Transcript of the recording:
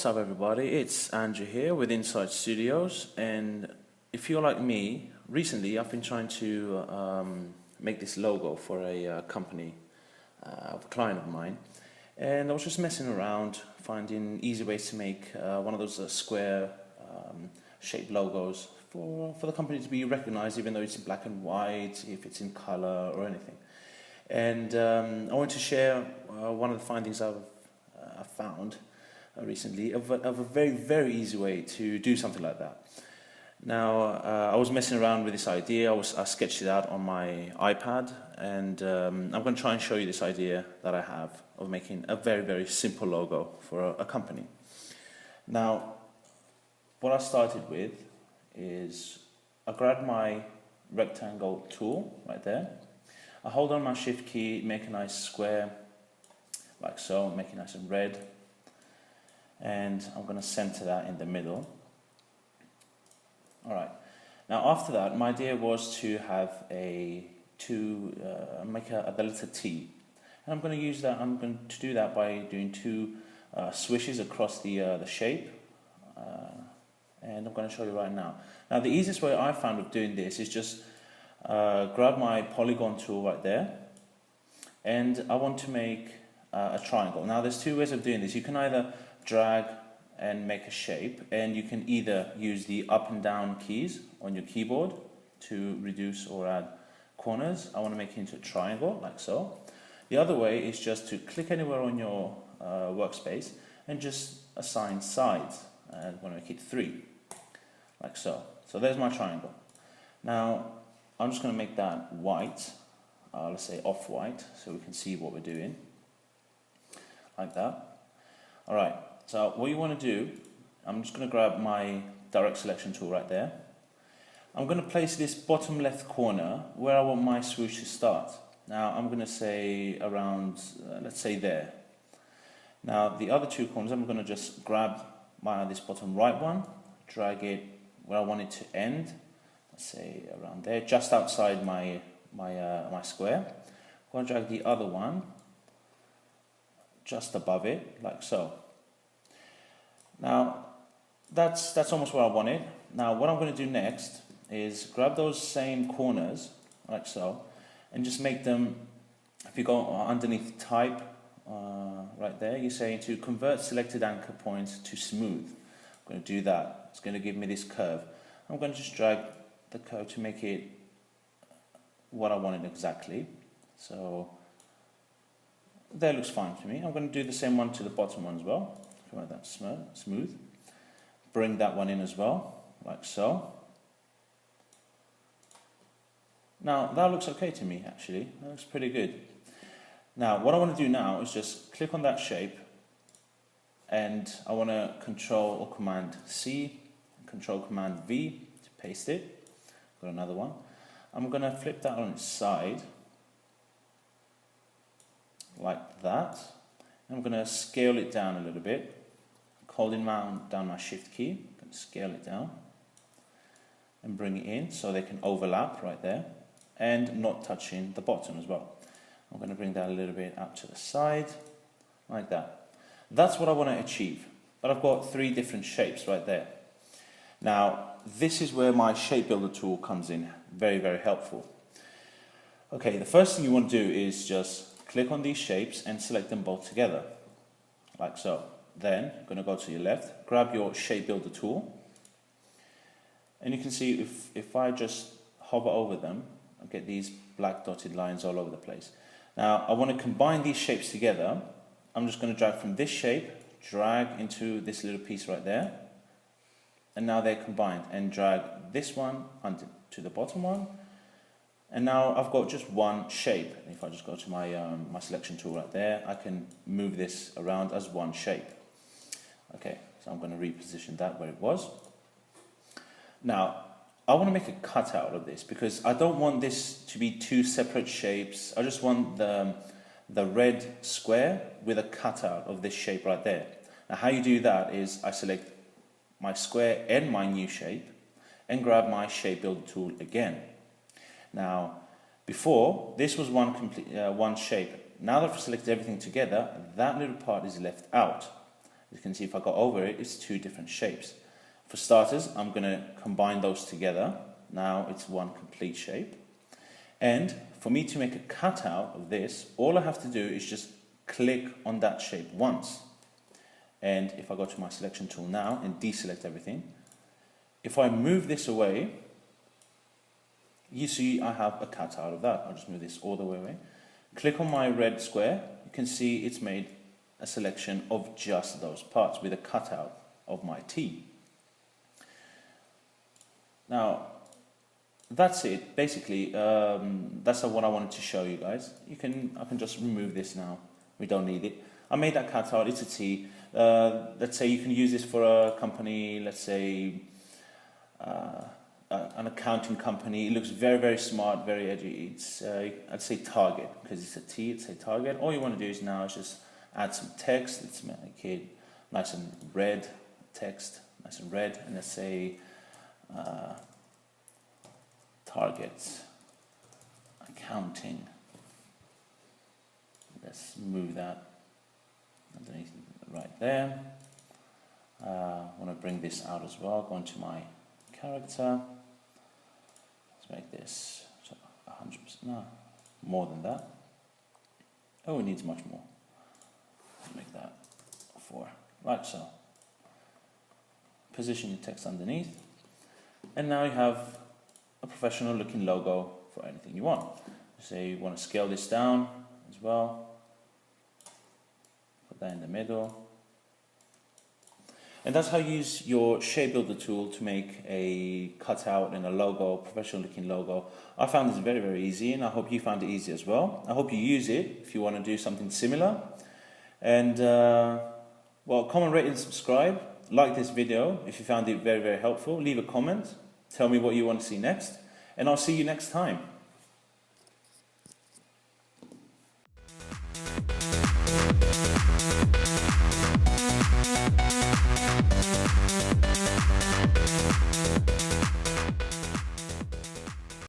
What's up everybody, it's Andrew here with Inside Studios, and if you're like me, recently I've been trying to make this logo for a company, of a client of mine, and I was just messing around finding easy ways to make one of those square shaped logos for the company to be recognized, even though it's in black and white, if it's in color or anything. And I want to share one of the findings I've found recently of a very easy way to do something like that. Now I was messing around with this idea. I sketched it out on my iPad, and I'm going to try and show you this idea that I have of making a very simple logo for a company. Now what I started with is I grabbed my rectangle tool right there. I hold on my shift key, make a nice square like so, make it nice and red, and I'm going to center that in the middle. Alright, now after that my idea was to have make the letter T, and I'm going to use that. I'm going to do that by doing two swishes across the shape, and I'm going to show you right now. Now the easiest way I found of doing this is just grab my polygon tool right there, and I want to make a triangle. Now there's two ways of doing this. You can either drag and make a shape, and you can either use the up and down keys on your keyboard to reduce or add corners. I want to make it into a triangle like so. The other way is just to click anywhere on your workspace and just assign sides, and I want to make it 3 like so. So there's my triangle. Now I'm just going to make that white, let's say off-white, so we can see what we're doing like that. Alright, so what you want to do, I'm just going to grab my direct selection tool right there. I'm going to place this bottom left corner where I want my swoosh to start. Now I'm going to say around, let's say there. Now the other two corners, I'm going to just grab this bottom right one, drag it where I want it to end, let's say around there, just outside my square. I'm going to drag the other one just above it, like so. Now that's almost where I want it. Now what I'm going to do next is grab those same corners, like so, and just make them, if you go underneath type, right there, you're saying to convert selected anchor points to smooth. I'm going to do that. It's going to give me this curve. I'm going to just drag the curve to make it what I wanted exactly. So that looks fine to me. I'm going to do the same one to the bottom one as well. Make that smooth. Bring that one in as well, like so. Now that looks okay to me, actually. That looks pretty good. Now what I want to do now is just click on that shape, and I want to Control or Command C, Control Command V to paste it. Got another one. I'm going to flip that on its side like that. I'm going to scale it down a little bit, holding down my shift key. I'm going to scale it down and bring it in so they can overlap right there and not touching the bottom as well. I'm going to bring that a little bit out to the side like that. That's what I want to achieve, but I've got 3 different shapes right there. Now this is where my shape builder tool comes in, very helpful. Okay, the first thing you want to do is just click on these shapes and select them both together, like so. Then I'm going to go to your left, grab your shape builder tool, and you can see if I just hover over them, I get these black dotted lines all over the place. Now I want to combine these shapes together. I'm just going to drag from this shape, drag into this little piece right there, and now they're combined, and drag this one onto the bottom one. And now I've got just one shape. If I just go to my selection tool right there, I can move this around as one shape. Okay, so I'm going to reposition that where it was. Now I want to make a cutout of this because I don't want this to be 2 separate shapes. I just want the red square with a cutout of this shape right there. Now how you do that is I select my square and my new shape and grab my shape builder tool again. Now, before, this was one shape. Now that I've selected everything together, that little part is left out. You can see if I go over it, it's two different shapes. For starters, I'm going to combine those together. Now it's one complete shape. And for me to make a cutout of this, all I have to do is just click on that shape once. And if I go to my selection tool now and deselect everything, if I move this away, you see I have a cutout of that. I'll just move this all the way away. Click on my red square, you can see it's made a selection of just those parts with a cutout of my T. Now, that's it. Basically, that's what I wanted to show you guys. I can just remove this now. We don't need it. I made that cutout. It's a T. Let's say you can use this for a company. Let's say an accounting company. It looks very, very smart, very edgy. It's I'd say Target because it's a T. It's a Target. All you want to do is now is just add some text. Let's make it nice and red. Text nice and red, and let's say Target accounting. Let's move that underneath right there. I want to bring this out as well. Go into my character. Let's make this 100%. No, more than that. Oh, it needs much more. Let's make that 4. Right, so position your text underneath, and now you have a professional looking logo for anything you want. Say you want to scale this down as well. Put that in the middle. And that's how you use your shape builder tool to make a cutout and a logo, professional looking logo. I found this very, very easy, and I hope you found it easy as well. I hope you use it if you want to do something similar. And well, comment, rate and subscribe. Like this video if you found it very, very helpful. Leave a comment. Tell me what you want to see next. And I'll see you next time.